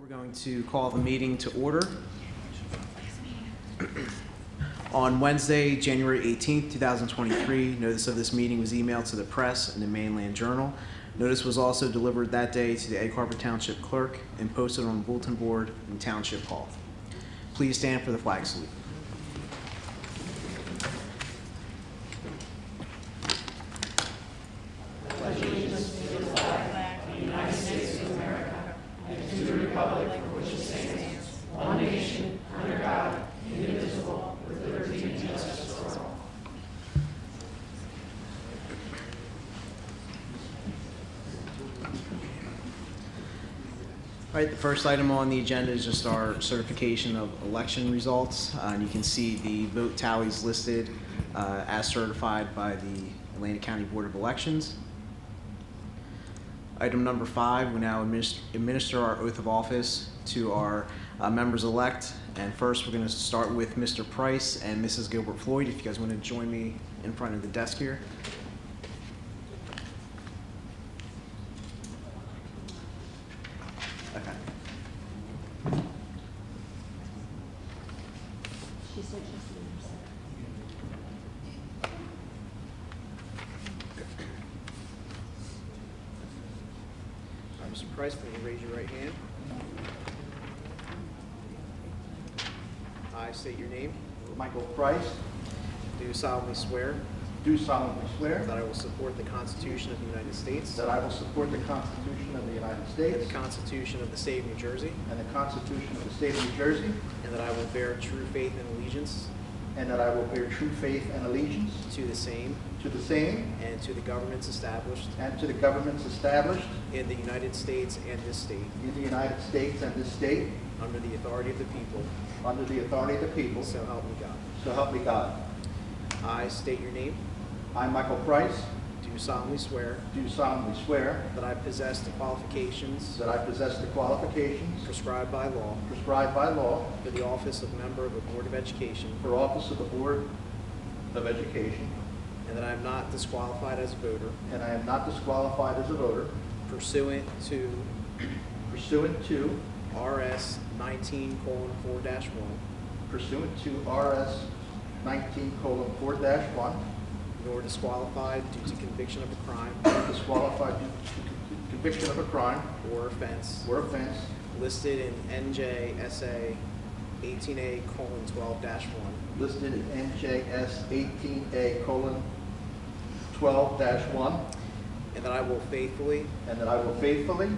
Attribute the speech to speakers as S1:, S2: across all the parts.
S1: Going to call the meeting to order. On Wednesday, January 18th, 2023, notice of this meeting was emailed to the press and the Mainland Journal. Notice was also delivered that day to the Egg Harbor Township Clerk and posted on the bulletin board in Township Hall. Please stand for the flag salute. All right, the first item on the agenda is just our certification of election results. And you can see the vote tallies listed as certified by the Atlantic County Board of Elections. Item number 5, we now administer our oath of office to our members-elect. And first, we're going to start with Mr. Price and Mrs. Gilbert Floyd. If you guys want to join me in front of the desk here. Mr. Price, please raise your right hand. I state your name.
S2: Michael Price.
S1: Do solemnly swear.
S2: Do solemnly swear.
S1: That I will support the Constitution of the United States.
S2: That I will support the Constitution of the United States.
S1: And the Constitution of the State of New Jersey.
S2: And the Constitution of the State of New Jersey.
S1: And that I will bear true faith and allegiance.
S2: And that I will bear true faith and allegiance.
S1: To the same.
S2: To the same.
S1: And to the governments established.
S2: And to the governments established.
S1: In the United States and this state.
S2: In the United States and this state.
S1: Under the authority of the people.
S2: Under the authority of the people.
S1: So help me God.
S2: So help me God.
S1: I state your name.
S2: I, Michael Price.
S1: Do solemnly swear.
S2: Do solemnly swear.
S1: That I possess the qualifications.
S2: That I possess the qualifications.
S1: Prescribed by law.
S2: Prescribed by law.
S1: For the office of member of the Board of Education.
S2: For office of the Board of Education.
S1: And that I am not disqualified as a voter.
S2: And I am not disqualified as a voter.
S1: Pursuant to RS 19:4-1.
S2: Pursuant to RS 19:4-1.
S1: Nor disqualified due to conviction of a crime.
S2: Disqualified due to conviction of a crime.
S1: Or offense.
S2: Or offense.
S1: Listed in NJSA 18A:12-1.
S2: Listed in NJS 18A:12-1.
S1: And that I will faithfully.
S2: And that I will faithfully.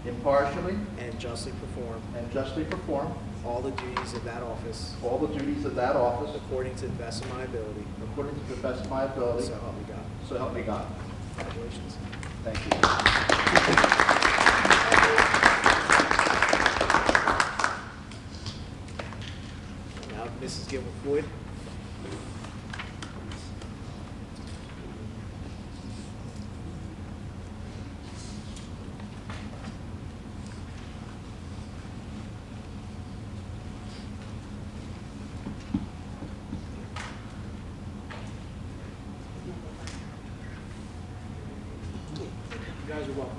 S2: Impartially.
S1: And justly
S2: perform.
S1: All the duties of that office.
S2: All the duties of that office.
S1: According to the best of my ability.
S2: According to the best of my ability.
S1: So help me God.
S2: So help me God.
S1: Congratulations.
S2: Thank you.
S1: Now, Mrs. Gilbert Floyd. You guys are welcome.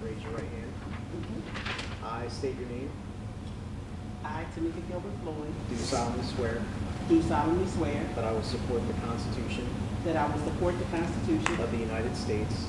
S1: Raise your right hand. I state your name.
S3: I, Tamika Gilbert Floyd,
S1: Do solemnly swear
S3: do solemnly swear
S1: that I will support the Constitution
S3: that I will support the Constitution
S1: of the United States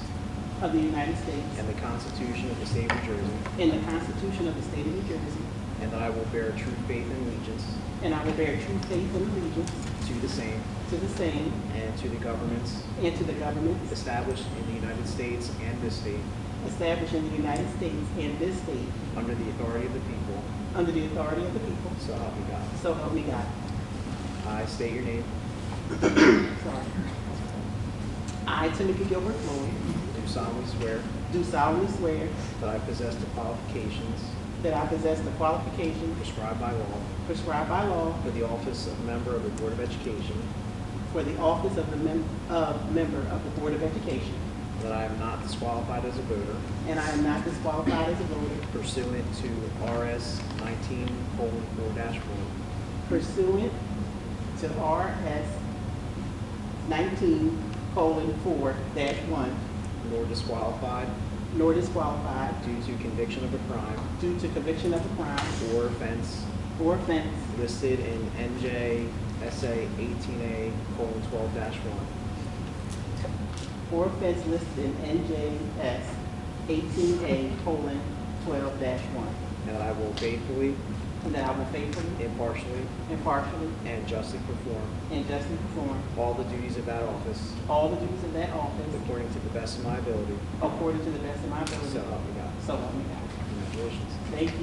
S3: of the United States
S1: and the Constitution of the State of New Jersey,
S3: and the Constitution of the State of New Jersey,
S1: and that I will bear true faith and allegiance
S3: and I will bear true faith and allegiance
S1: to the same
S3: to the same
S1: and to the governments
S3: and to the governments
S1: established in the United States and this state,
S3: established in the United States and this state,
S1: under the authority of the people.
S3: under the authority of the people.
S1: So help me God.
S3: So help me God.
S1: I state your name.
S3: Sorry. I, Tamika Gilbert Floyd,
S1: Do solemnly swear
S3: do solemnly swear
S1: that I possess the qualifications
S3: that I possess the qualifications
S1: prescribed by law
S3: prescribed by law
S1: for the office of member of the Board of Education.
S3: for the office of member of the Board of Education,
S1: that I am not disqualified as a voter
S3: and I am not disqualified as a voter
S1: pursuant to RS 19:4-1,
S3: pursuant to RS 19:4-1,
S1: nor disqualified
S3: nor disqualified
S1: due to conviction of a crime
S3: due to conviction of a crime
S1: or offense
S3: or offense
S1: listed in NJSA 18A:12-1,
S3: or offense listed in NJS 18A:12-1,
S1: and that I will faithfully,
S3: and that I will faithfully,
S1: impartially,
S3: impartially,
S1: and justly perform
S3: and justly perform
S1: all the duties of that office
S3: all the duties of that office
S1: according to the best of my ability.
S3: according to the best of my ability.
S1: So help me God.
S3: So help me God.
S1: Congratulations.
S3: Thank you.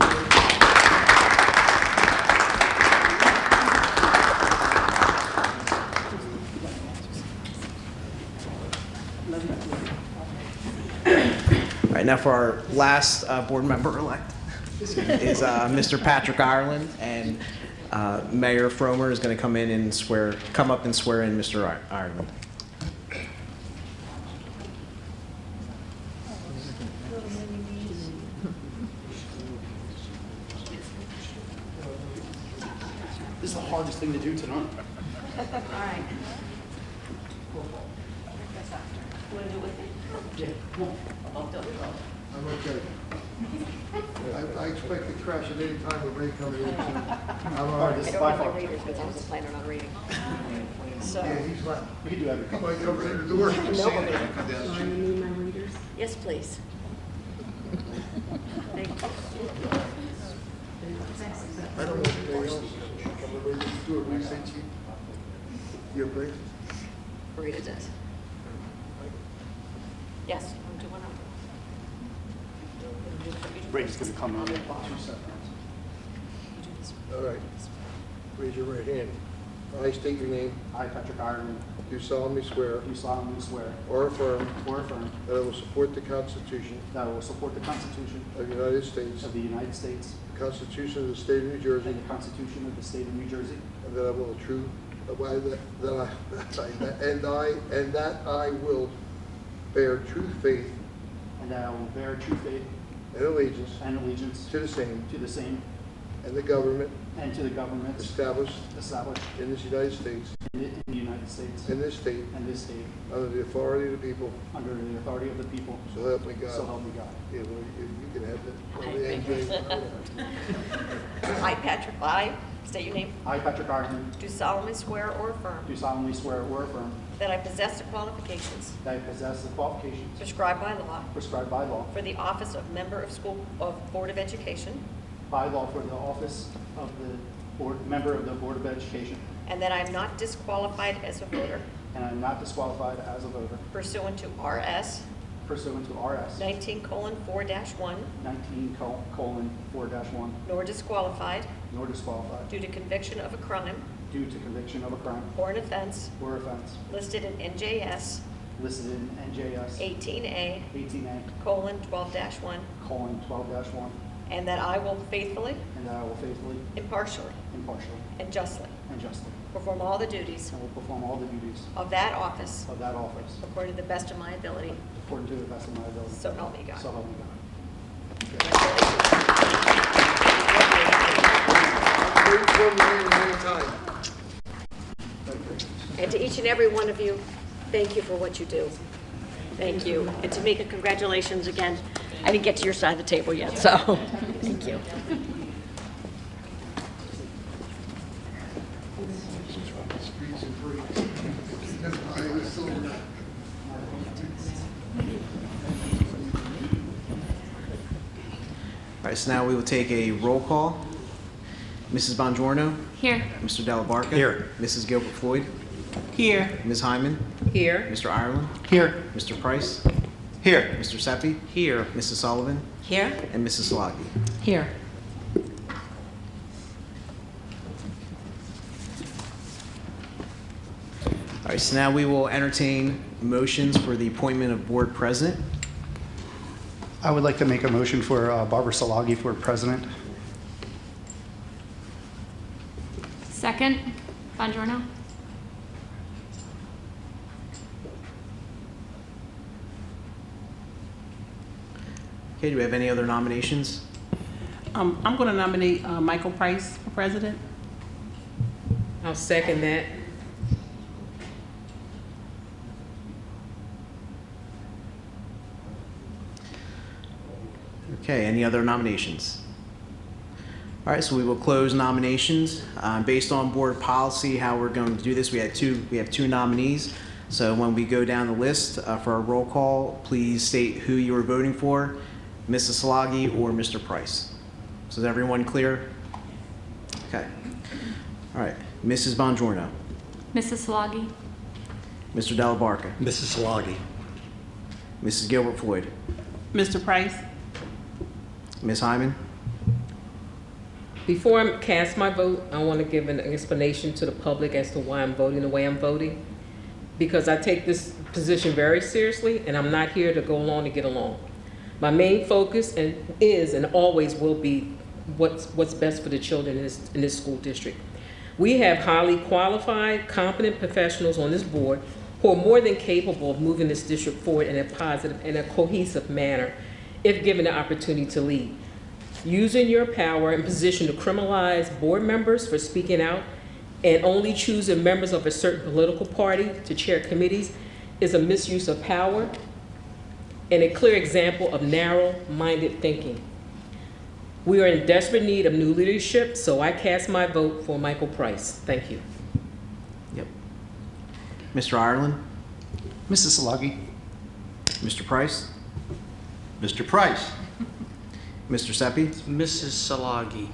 S1: All right, now for our last board member-elect is Mr. Patrick Ireland, and Mayor Fromer is going to come up and swear in Mr. Ireland.
S2: This is the hardest thing to do tonight.
S4: All right. You want to do it with me?
S2: Yeah, come on.
S4: I'll do it.
S5: I'm okay. I expect to crash at any time with Ray coming in. I'm all
S2: All right,
S5: right.
S2: this
S4: I
S2: is
S4: don't
S2: by
S4: have
S2: far.
S4: my readers because I wasn't planning on reading. So,
S5: Yeah, he's left.
S2: We can do everything.
S5: Come on, get over there to the door.
S4: yes, please. Thank you.
S5: I don't want to else. I'm ready to do it. We say to you. You're brave.
S4: Rita does. Yes, I'm doing it.
S2: Ray's going to come in 2 seconds.
S5: All right. Raise your right hand. I state your name.
S2: I, Patrick Ireland,
S5: Do solemnly swear
S2: do solemnly swear
S5: or affirm
S2: or affirm
S5: that I will support the Constitution
S2: that I will support the Constitution
S5: of the United States,
S2: of the United States
S5: the Constitution of the State of New Jersey,
S2: and the Constitution of the State of New Jersey,
S5: and that I will that I will bear true faith
S2: and that I will bear true faith
S5: and allegiance
S2: and allegiance
S5: to the same
S2: to the same
S5: and the government
S2: and to the governments
S5: established
S2: established
S5: in this United States,
S2: in the United States
S5: in this state,
S2: and this state
S5: under the authority of the people,
S2: under the authority of the people,
S5: so help me God.
S2: so help me God.
S5: Yeah, well, you can have that. Well,
S4: I
S5: the
S4: agree.
S5: NJ.
S4: I, Patrick, I state your name,
S2: I, Patrick Ireland,
S4: do solemnly swear or affirm
S2: do solemnly swear or affirm
S4: that I possess the qualifications
S2: that I possess the qualifications
S4: prescribed by law
S2: prescribed by law,
S4: for the office of member of Board of Education,
S2: by law for the office of the member of the Board of Education,
S4: and that I am not disqualified as a voter
S2: and I am not disqualified as a voter
S4: pursuant to RS
S2: pursuant to RS
S4: 19:4-1,
S2: 19:4-1,
S4: nor disqualified
S2: nor disqualified
S4: due to conviction of a crime
S2: due to conviction of a crime
S4: or an offense
S2: or offense
S4: listed in NJS
S2: listed in NJS
S4: 18A:12-1,
S2: 18A:12-1,
S4: and that I will faithfully,
S2: and that I will faithfully,
S4: impartially,
S2: impartially,
S4: and justly
S2: and justly
S4: perform all the duties
S2: and will perform all the duties
S4: of that office
S2: of that office
S4: according to the best of my ability.
S2: according to the best of my ability.
S4: So help me God.
S2: So help me God.
S5: Wait for me any time.
S4: And to each and every one of you, thank you for what you do. Thank you. And Tamika, congratulations again. I didn't get to your side of the table yet, so thank you.
S5: Streets and freaks. I was so.
S1: All right, so now we will take a roll call. Mrs. Bongiorno?
S6: Here.
S1: Mr. Della Barca?
S2: Here.
S1: Mrs. Gilbert Floyd?
S3: Here.
S1: Ms. Hyman?
S3: Here.
S1: Mr. Ireland?
S2: Here.
S1: Mr. Price?
S2: Here.
S1: Mr. Seppi? Here. Mrs. Sullivan?
S3: Here.
S1: And Mrs. Solagi.
S3: Here.
S1: All right, so now we will entertain motions for the appointment of board president.
S7: I would like to make a motion for Barbara Salagi for president.
S6: Second, Bongiorno.
S1: Okay, do we have any other nominations?
S3: I'm going to nominate Michael Price for president.
S6: I'll second that.
S1: Okay, any other nominations? All right, so we will close nominations. Based on board policy, how we're going to do this, we have two nominees. So when we go down the list for our roll call, please state who you are voting for, Mrs. Salagi or Mr. Price. So is everyone clear? Okay. All right, Mrs. Bongiorno,
S8: Mrs. Salagi.
S1: Mr. Della Barca,
S9: Mrs. Salagi.
S1: Mrs. Gilbert Floyd,
S3: Mr. Price.
S1: Ms. Hyman,
S6: Before I cast my vote, I want to give an explanation to the public as to why I'm voting the way I'm voting. Because I take this position very seriously, and I'm not here to go along to get along. My main focus is and always will be what's best for the children in this school district. We have highly qualified, competent professionals on this board who are more than capable of moving this district forward in a positive and a cohesive manner if given the opportunity to lead. Using your power and position to criminalize board members for speaking out and only choosing members of a certain political party to chair committees is a misuse of power and a clear example of narrow-minded thinking. We are in desperate need of new leadership, so I cast my vote for Michael Price. Thank you.
S1: yep. Mr. Ireland,
S7: Mrs. Salagi.
S1: Mr. Price,
S9: Mr. Price.
S1: Mr. Seppi,
S10: Mrs. Salagi.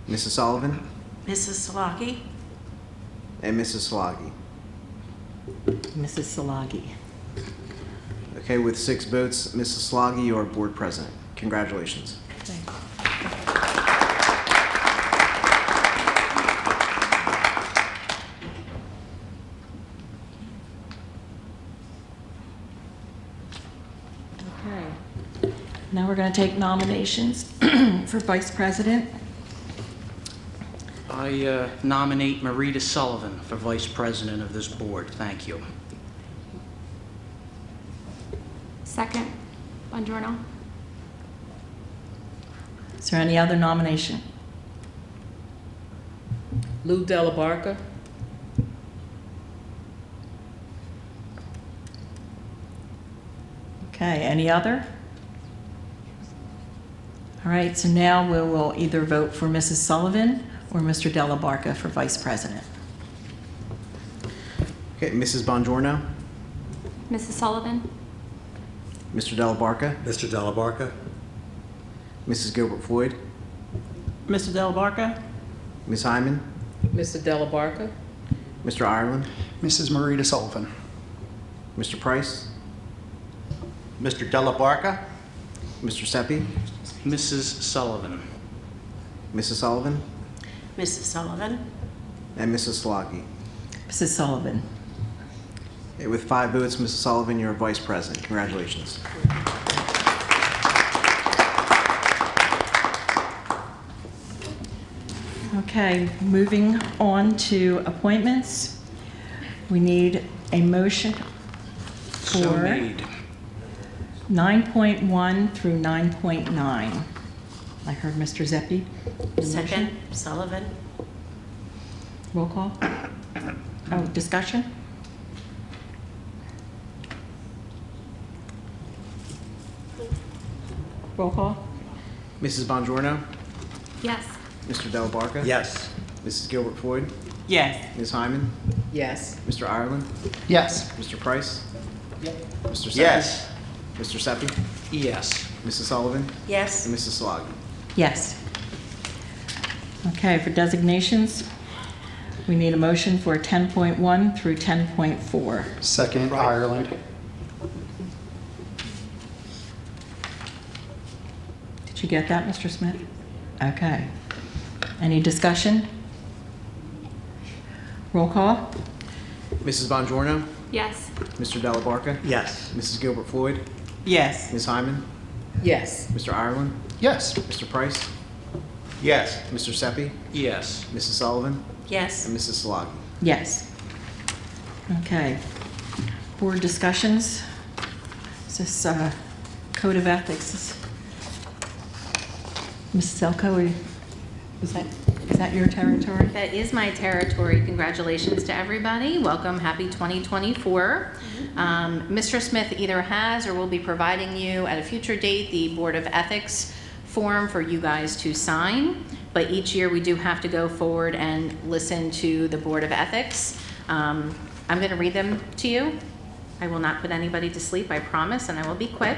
S1: Mrs. Sullivan,
S3: Mrs. Salagi.
S1: and Mrs. Salagi.
S3: Mrs. Salagi.
S1: Okay, with 6 votes, Mrs. Sloggy, you are board president. Congratulations.
S11: Okay. Now we're going to take nominations for vice president.
S10: I nominate Marita Sullivan for vice president of this board. Thank you.
S8: Second, Bongiorno.
S11: Is there any other nomination?
S6: Lou Della Barca.
S11: Okay, any other? All right, so now we will either vote for Mrs. Sullivan or Mr. Della Barca for vice president.
S1: Okay, Mrs. Bongiorno,
S8: Mrs. Sullivan.
S1: Mr. Della Barca,
S9: Mr. Della Barca.
S1: Mrs. Gilbert Floyd,
S3: Mr. Del Barca.
S1: Ms. Hyman,
S6: Mr. Della Barca.
S1: Mr. Ireland,
S7: Mrs. Marita Sullivan.
S1: Mr. Price,
S9: Mr. Della Barca.
S1: Mr. Seppi,
S10: Mrs. Sullivan.
S1: Mrs. Sullivan,
S3: Mrs. Sullivan.
S1: and Mrs. Sloggy.
S11: Mrs. Sullivan.
S1: Okay, with 5 votes, Mrs. Sullivan, you're vice president. Congratulations.
S11: Okay, moving on to appointments. We need a motion
S10: So
S11: for
S10: made.
S11: 9.1 through 9.9. I heard Mr. Zeppi.
S3: Second, Sullivan.
S11: Roll call. Oh, discussion? Roll call.
S1: Mrs. Bongiorno,
S8: Yes.
S1: Mr. Della Barca,
S9: Yes.
S1: Mrs. Gilbert Floyd,
S3: Yes.
S1: Ms. Hyman,
S6: Yes.
S1: Mr. Ireland,
S7: Yes.
S1: Mr. Price, Mr. Seppi,
S9: Yes.
S1: Mr. Seppi,
S10: Yes.
S1: Mrs. Sullivan,
S3: Yes.
S1: and Mrs. Sloggy.
S11: Yes. Okay, for designations, we need a motion for 10.1 through 10.4.
S7: Second, Ireland.
S11: Did you get that, Mr. Smith? Okay. Any discussion? Roll call?
S1: Mrs. Bongiorno,
S8: Yes.
S1: Mr. Della Barca,
S9: Yes.
S1: Mrs. Gilbert Floyd,
S3: Yes.
S1: Ms. Hyman,
S6: Yes.
S1: Mr. Ireland,
S7: Yes.
S1: Mr. Price,
S9: Yes.
S1: Mr. Seppi,
S10: Yes.
S1: Mrs. Sullivan,
S3: Yes.
S1: and Mrs. Sloggy.
S11: Yes. Okay. Board discussions. Is this Code of Ethics. Mrs. Elko, is that your territory?
S12: That is my territory. Congratulations to everybody. Welcome. Happy 2024. Mr. Smith either has or will be providing you at a future date the Board of Ethics form for you guys to sign. But each year we do have to go forward and listen to the Board of Ethics. I'm going to read them to you. I will not put anybody to sleep, I promise, and I will be quick.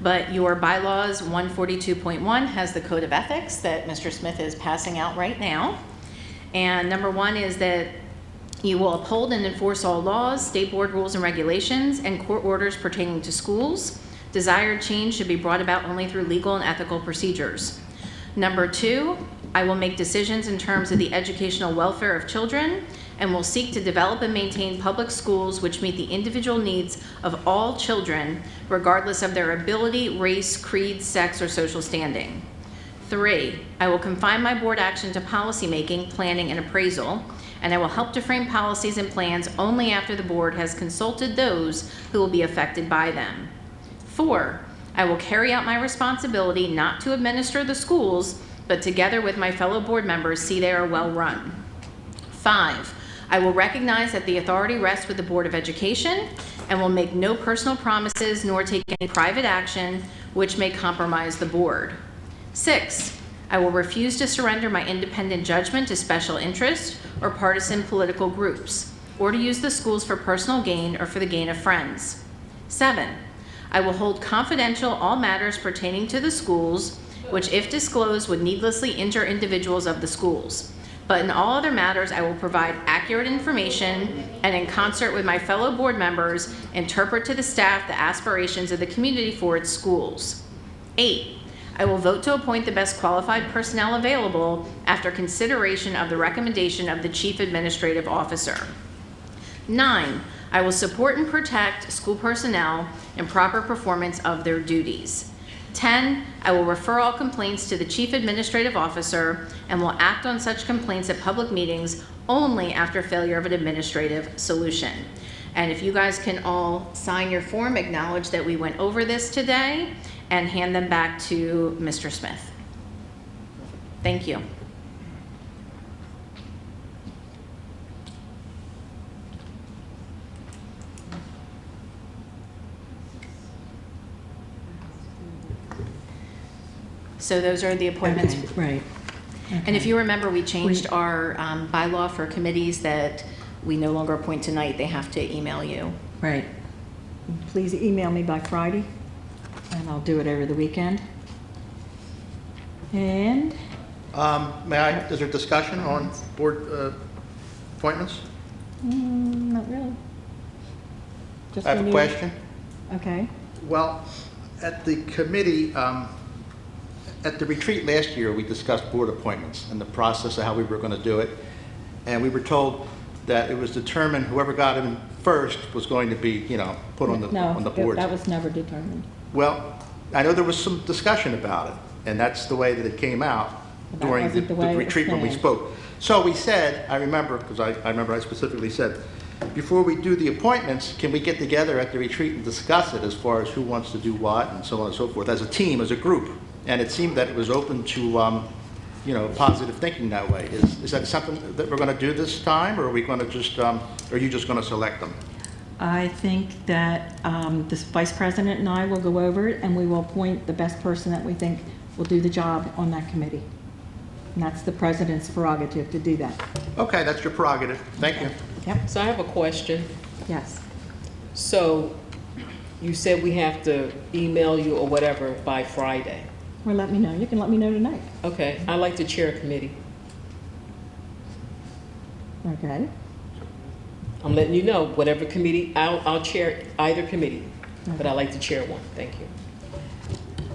S12: But your bylaws 142.1 has the Code of Ethics that Mr. Smith is passing out right now. And number 1 is that you will uphold and enforce all laws, state board rules and regulations, and court orders pertaining to schools. Desired change should be brought about only through legal and ethical procedures. Number 2, I will make decisions in terms of the educational welfare of children and will seek to develop and maintain public schools which meet the individual needs of all children, regardless of their ability, race, creed, sex, or social standing. 3, I will confine my board action to policymaking, planning, and appraisal, and I will help to frame policies and plans only after the board has consulted those who will be affected by them. 4, I will carry out my responsibility not to administer the schools, but together with my fellow board members, see they are well run. 5, I will recognize that the authority rests with the Board of Education and will make no personal promises nor take any private action which may compromise the board. 6, I will refuse to surrender my independent judgment to special interest or partisan political groups, or to use the schools for personal gain or for the gain of friends. 7, I will hold confidential all matters pertaining to the schools, which if disclosed would needlessly injure individuals of the schools. But in all other matters, I will provide accurate information and in concert with my fellow board members, interpret to the staff the aspirations of the community for its schools. 8, I will vote to appoint the best qualified personnel available after consideration of the recommendation of the Chief Administrative Officer. 9, I will support and protect school personnel in proper performance of their duties. 10, I will refer all complaints to the Chief Administrative Officer and will act on such complaints at public meetings only after failure of an administrative solution. And if you guys can all sign your form, acknowledge that we went over this today, and hand them back to Mr. Smith. Thank you. So those are the appointments.
S11: Okay, right.
S12: And if you remember, we changed our bylaw for committees that we no longer appoint tonight. They have to email you.
S11: Right. Please email me by Friday, and I'll do it over the weekend. And
S9: Is there discussion on board appointments?
S11: not really. Just
S9: I have
S11: when
S9: a
S11: you-
S9: question.
S11: Okay.
S9: Well, at the committee, at the retreat last year, we discussed board appointments and the process of how we were going to do it. And we were told that it was determined whoever got in first was going to be, put on the board.
S11: that was never determined.
S9: Well, I know there was some discussion about it, and that's the way that it came out
S11: That
S9: during
S11: wasn't the way it was
S9: retreat when we
S11: planned.
S9: spoke. So we said, I remember, because I remember I specifically said, before we do the appointments, can we get together at the retreat and discuss it as far as who wants to do what and so on and so forth, as a team, as a group? And it seemed that it was open to, positive thinking that way. Is that something that we're going to do this time, or are we going to just, are you just going to select them?
S11: I think that this vice president and I will go over it, and we will appoint the best person that we think will do the job on that committee. And that's the president's prerogative to do that.
S9: Okay, that's your prerogative. Thank you.
S11: Yep,
S6: So I have a question.
S11: yes.
S6: So you said we have to email you or whatever by Friday.
S11: Or let me know. You can let me know tonight.
S6: Okay, I like to chair a committee.
S11: Okay.
S6: I'm letting you know, whatever committee, I'll chair either committee, but I like to chair one. Thank you.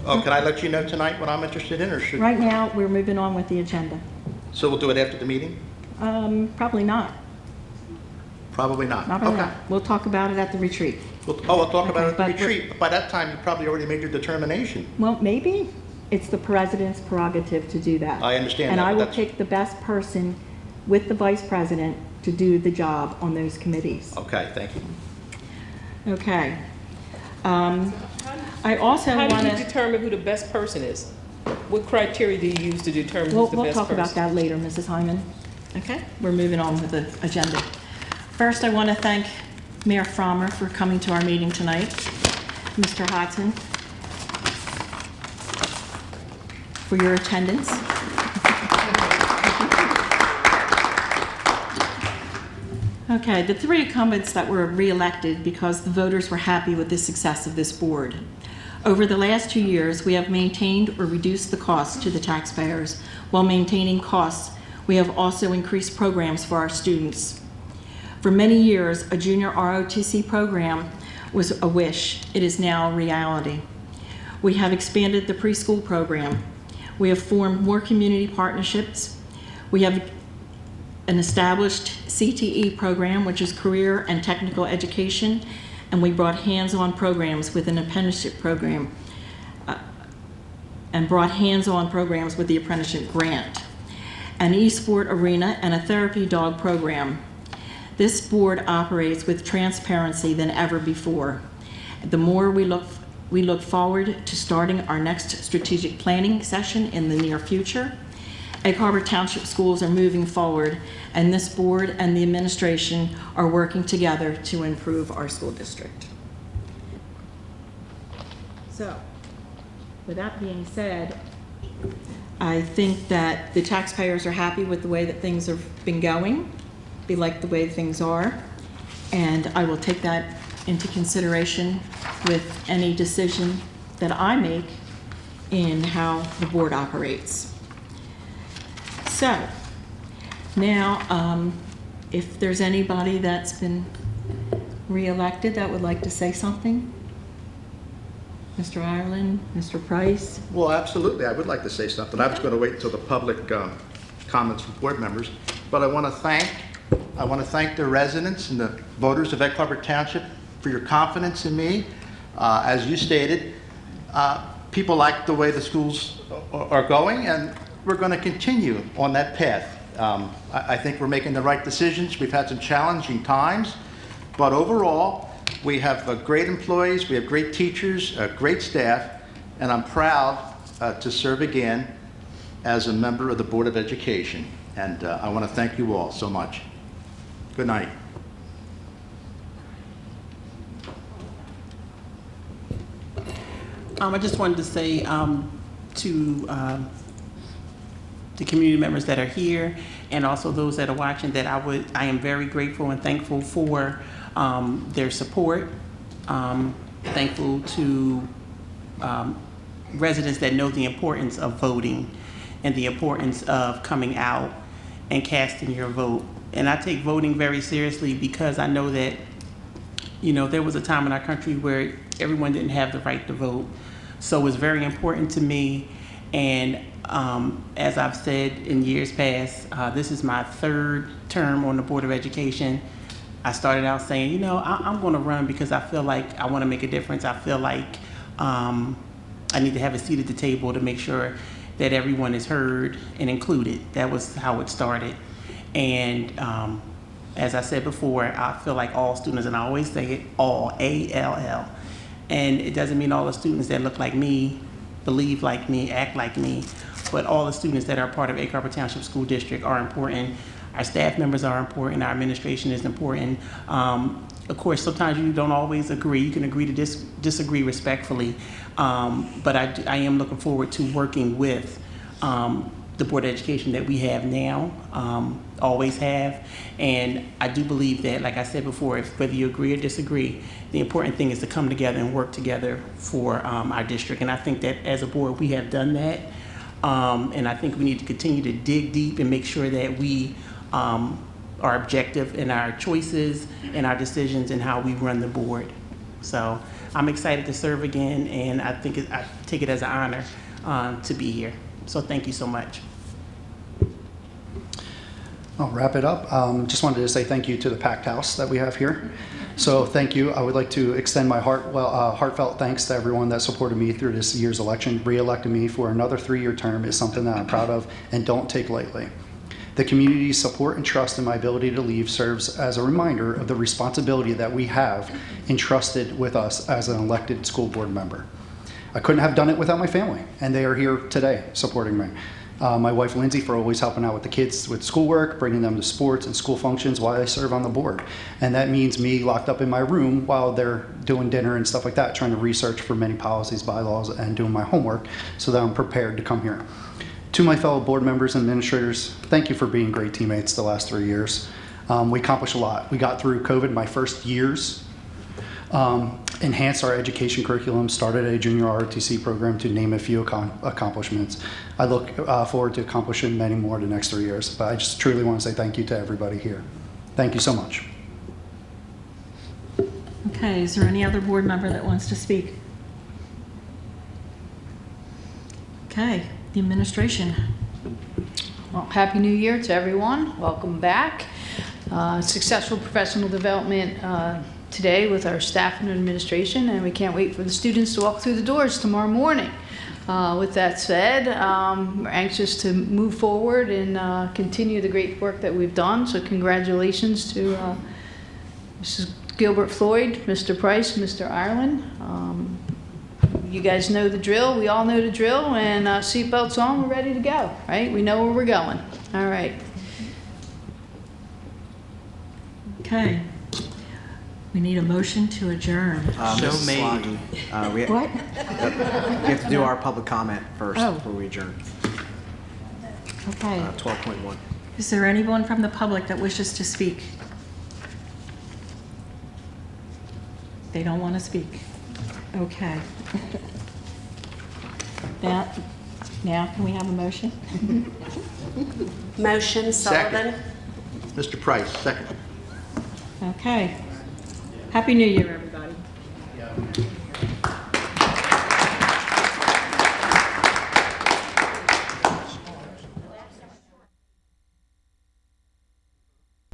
S9: Oh, can I let you know tonight what I'm interested in, or should?
S11: Right now, we're moving on with the agenda.
S9: So we'll do it after the meeting?
S11: Probably not.
S9: Probably not.
S11: Not
S9: Okay.
S11: right now. We'll talk about it at the retreat.
S9: We'll talk about it at the
S11: but-
S9: retreat. By that time, you probably already made your determination.
S11: Well, maybe it's the president's prerogative to do that.
S9: I understand
S11: And
S9: that,
S11: I
S9: but
S11: will
S9: that's-
S11: pick the best person with the vice president to do the job on those committees.
S9: Okay, thank you.
S11: Okay. I also
S6: How
S11: want
S6: do you
S11: to,
S6: determine who the best person is? What criteria do you use to determine who's the
S11: we'll
S6: best
S11: talk
S6: person?
S11: about that later, Mrs. Hyman. Okay, we're moving on with the agenda. First, I want to thank Mayor Frommer for coming to our meeting tonight, Mr. Hodson, for your attendance. Okay, the three incumbents that were reelected because the voters were happy with the success of this board. Over the last 2 years, we have maintained or reduced the costs to the taxpayers. While maintaining costs, we have also increased programs for our students. For many years, a junior ROTC program was a wish. It is now a reality. We have expanded the preschool program. We have formed more community partnerships. We have an established CTE program, which is career and technical education, and we brought hands-on programs with an apprenticeship program and brought hands-on programs with the apprenticeship grant, an e-sport arena, and a therapy dog program. This board operates with transparency than ever before. The more we look forward to starting our next strategic planning session in the near future. Egg Harbor Township schools are moving forward, and this board and the administration are working together to improve our school district. So, with that being said, I think that the taxpayers are happy with the way that things have been going. They like the way things are, and I will take that into consideration with any decision that I make in how the board operates. So, now, if there's anybody that's been reelected that would like to say something? Mr. Ireland, Mr. Price?
S9: Well, absolutely, I would like to say something. I was going to wait until the public comments from board members, but I want to thank the residents and the voters of Egg Harbor Township for your confidence in me. As you stated, people like the way the schools are going, and we're going to continue on that path. I think we're making the right decisions. We've had some challenging times, but overall, we have great employees, we have great teachers, great staff, and I'm proud to serve again as a member of the Board of Education. And I want to thank you all so much. Good night.
S3: I just wanted to say to the community members that are here and also those that are watching that I am very grateful and thankful for their support. Thankful to residents that know the importance of voting and the importance of coming out and casting your vote. And I take voting very seriously because I know that, you know, there was a time in our country where everyone didn't have the right to vote. So it's very important to me. And as I've said in years past, this is my third term on the Board of Education. I started out saying, you know, I'm going to run because I feel like I want to make a difference. I feel like I need to have a seat at the table to make sure that everyone is heard and included. That was how it started. And as I said before, I feel like all students, and I always say it, all, A-L-L. And it doesn't mean all the students that look like me, believe like me, act like me, but all the students that are part of Egg Harbor Township School District are important. Our staff members are important. Our administration is important. Of course, sometimes you don't always agree. You can agree to disagree respectfully. But I am looking forward to working with the Board of Education that we have now, always have. And I do believe that, like I said before, whether you agree or disagree, the important thing is to come together and work together for our district. And I think that as a board, we have done that. And I think we need to continue to dig deep and make sure that we are objective in our choices and our decisions and how we run the board. So I'm excited to serve again, and I take it as an honor to be here. So thank you so much.
S7: I'll wrap it up. Just wanted to say thank you to the packed house that we have here. So thank you. I would like to extend my heartfelt thanks to everyone that supported me through this year's election. Re-electing me for another 3-year term is something that I'm proud of and don't take lightly. The community's support and trust in my ability to lead serves as a reminder of the responsibility that we have entrusted with us as an elected school board member. I couldn't have done it without my family, and they are here today supporting me. My wife Lindsay for always helping out with the kids with schoolwork, bringing them to sports and school functions while I serve on the board. And that means me locked up in my room while they're doing dinner and stuff like that, trying to research for many policies, bylaws, and doing my homework so that I'm prepared to come here. To my fellow board members and administrators, thank you for being great teammates the last 3 years. We accomplished a lot. We got through COVID my first years, enhanced our education curriculum, started a junior ROTC program, to name a few accomplishments. I look forward to accomplishing many more the next 3 years, but I just truly want to say thank you to everybody here. Thank you so much.
S11: Okay, is there any other board member that wants to speak? Okay, the administration.
S13: Well, Happy New Year to everyone. Welcome back. Successful professional development today with our staff and administration, and we can't wait for the students to walk through the doors tomorrow morning. With that said, we're anxious to move forward and continue the great work that we've done. So congratulations to Mrs. Gilbert Floyd, Mr. Price, Mr. Ireland. You guys know the drill. We all know the drill. And seatbelts on, we're ready to go, right? We know where we're going. All right.
S11: Okay. We need a motion to adjourn.
S10: So
S1: Mrs.
S10: made.
S1: Sloggy, we
S11: What?
S1: have to do our public comment first
S11: Oh.
S1: before we adjourn.
S11: Okay.
S1: 12.1.
S11: Is there anyone from the public that wishes to speak? They don't want to speak. Okay. Now, can we have a motion?
S4: Motion, Sullivan.
S9: Mr. Price, second.
S11: Okay. Happy New Year, everyone.